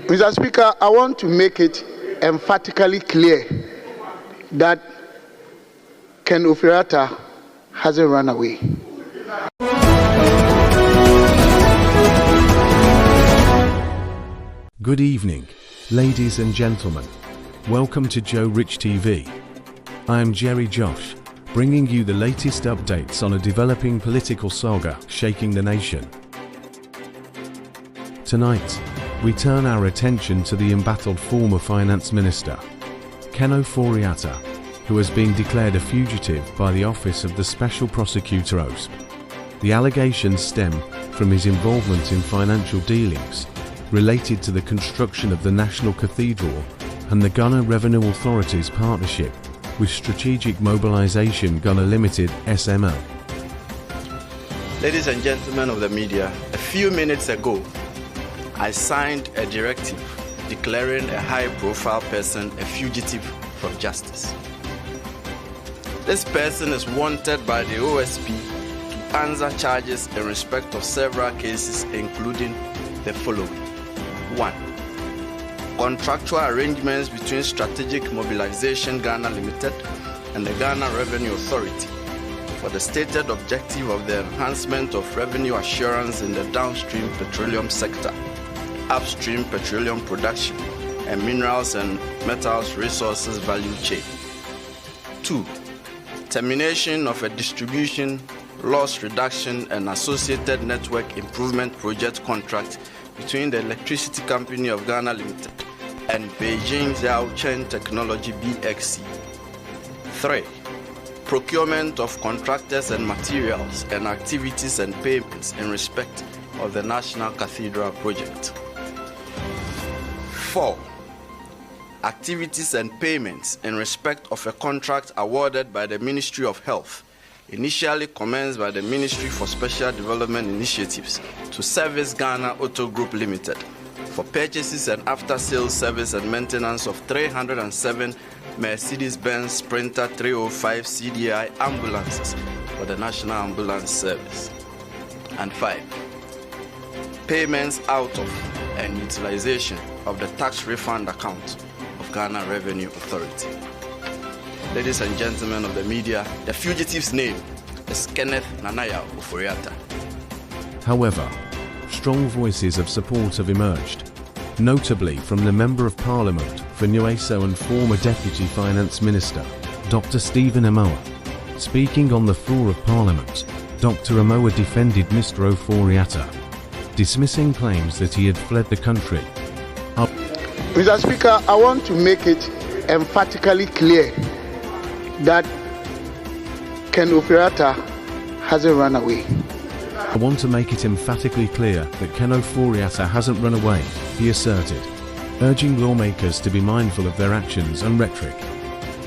Mr. Speaker, I want to make it emphatically clear that Ken Ofori-Atta hasn't run away. Good evening, ladies and gentlemen. Welcome to Joe Rich TV. I am Jerry Josh, bringing you the latest updates on a developing political saga shaking the nation. Tonight, we turn our attention to the embattled former finance minister, Ken Ofori-Atta, who has been declared a fugitive by the Office of the Special Prosecutor OSP. The allegations stem from his involvement in financial dealings related to the construction of the National Cathedral and the Ghana Revenue Authority's partnership with Strategic Mobilization Ghana Limited SML. Ladies and gentlemen of the media, a few minutes ago, I signed a directive declaring a high-profile person a fugitive from justice. This person is wanted by the OSP to answer charges in respect of several cases, including the following. 1. Contractual arrangements between Strategic Mobilization Ghana Limited and the Ghana Revenue Authority for the stated objective of the enhancement of revenue assurance in the downstream petroleum sector, upstream petroleum production, and minerals and metals resources value chain. 2. Termination of a distribution, loss reduction, and associated network improvement project contract between the Electricity Company of Ghana Limited and Beijing Zhaochen Technology BXC. 3. Procurement of contractors and materials and activities and payments in respect of the National Cathedral project. 4. Activities and payments in respect of a contract awarded by the Ministry of Health, initially commenced by the Ministry for Special Development Initiatives to Service Ghana Auto Group Limited for purchases and after-sales service and maintenance of 307 Mercedes-Benz Sprinter 305 CDI ambulances for the National Ambulance Service. And 5. Payments out of and utilization of the tax refund account of Ghana Revenue Authority. Ladies and gentlemen of the media, the fugitive's name is Kenneth Nanaya Ofori-Atta. However, strong voices of support have emerged, notably from the Member of Parliament for Nueso and former Deputy Finance Minister, Dr. Stephen Amoah. Speaking on the floor of Parliament, Dr. Amoah defended Mr. Ofori-Atta, dismissing claims that he had fled the country. Mr. Speaker, I want to make it emphatically clear that Ken Ofori-Atta hasn't run away. I want to make it emphatically clear that Ken Ofori-Atta hasn't run away, he asserted, urging lawmakers to be mindful of their actions and rhetoric.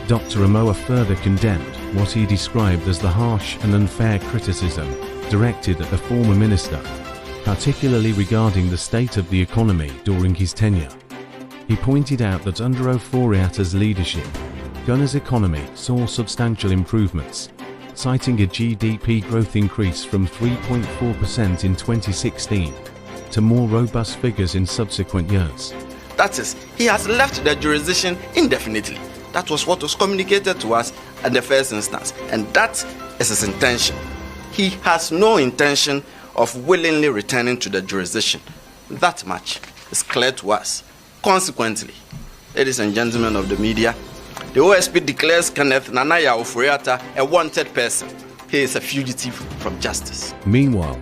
Dr. Amoah further condemned what he described as the harsh and unfair criticism directed at the former minister, particularly regarding the state of the economy during his tenure. He pointed out that under Ofori-Atta's leadership, Ghana's economy saw substantial improvements, citing a GDP growth increase from 3.4% in 2016 to more robust figures in subsequent years. That is, he has left the jurisdiction indefinitely. That was what was communicated to us at the first instance, and that is his intention. He has no intention of willingly returning to the jurisdiction. That much is clear to us. Consequently, ladies and gentlemen of the media, the OSP declares Kenneth Nanaya Ofori-Atta a wanted person. He is a fugitive from justice. Meanwhile,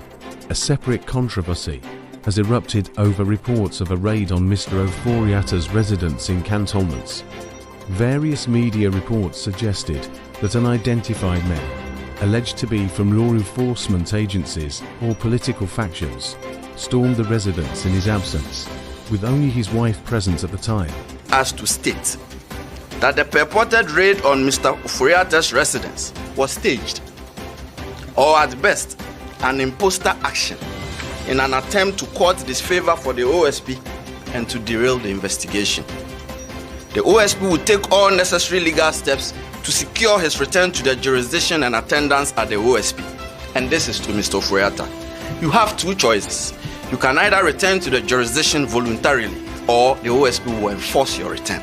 a separate controversy has erupted over reports of a raid on Mr. Ofori-Atta's residence in cantonments. Various media reports suggested that unidentified men, alleged to be from law enforcement agencies or political factions, stormed the residence in his absence, with only his wife present at the time. As to state that the purported raid on Mr. Ofori-Atta's residence was staged, or at best, an imposter action in an attempt to court disfavor for the OSP and to derail the investigation. The OSP will take all necessary legal steps to secure his return to the jurisdiction and attendance at the OSP. And this is to Mr. Ofori-Atta. You have two choices. You can either return to the jurisdiction voluntarily or the OSP will enforce your return.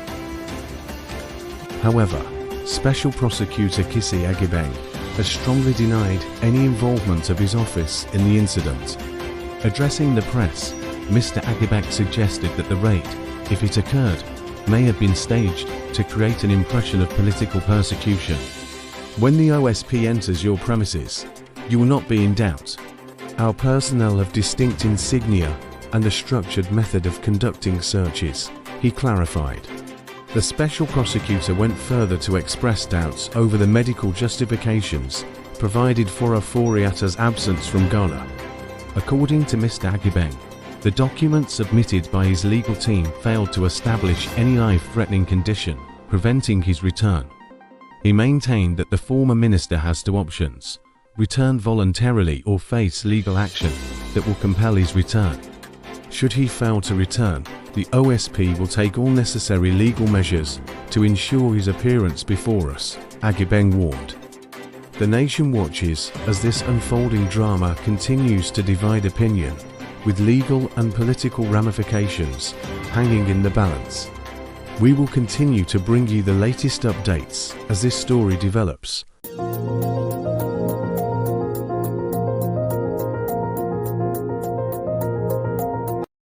However, Special Prosecutor Kisi Agibeng has strongly denied any involvement of his office in the incident. Addressing the press, Mr. Agibeng suggested that the raid, if it occurred, may have been staged to create an impression of political persecution. When the OSP enters your premises, you will not be in doubt. Our personnel have distinct insignia and a structured method of conducting searches, he clarified. The Special Prosecutor went further to express doubts over the medical justifications provided for Ofori-Atta's absence from Ghana. According to Mr. Agibeng, the document submitted by his legal team failed to establish any life-threatening condition preventing his return. He maintained that the former minister has two options: return voluntarily or face legal action that will compel his return. Should he fail to return, the OSP will take all necessary legal measures to ensure his appearance before us, Agibeng warned. The nation watches as this unfolding drama continues to divide opinion, with legal and political ramifications hanging in the balance. We will continue to bring you the latest updates as this story develops.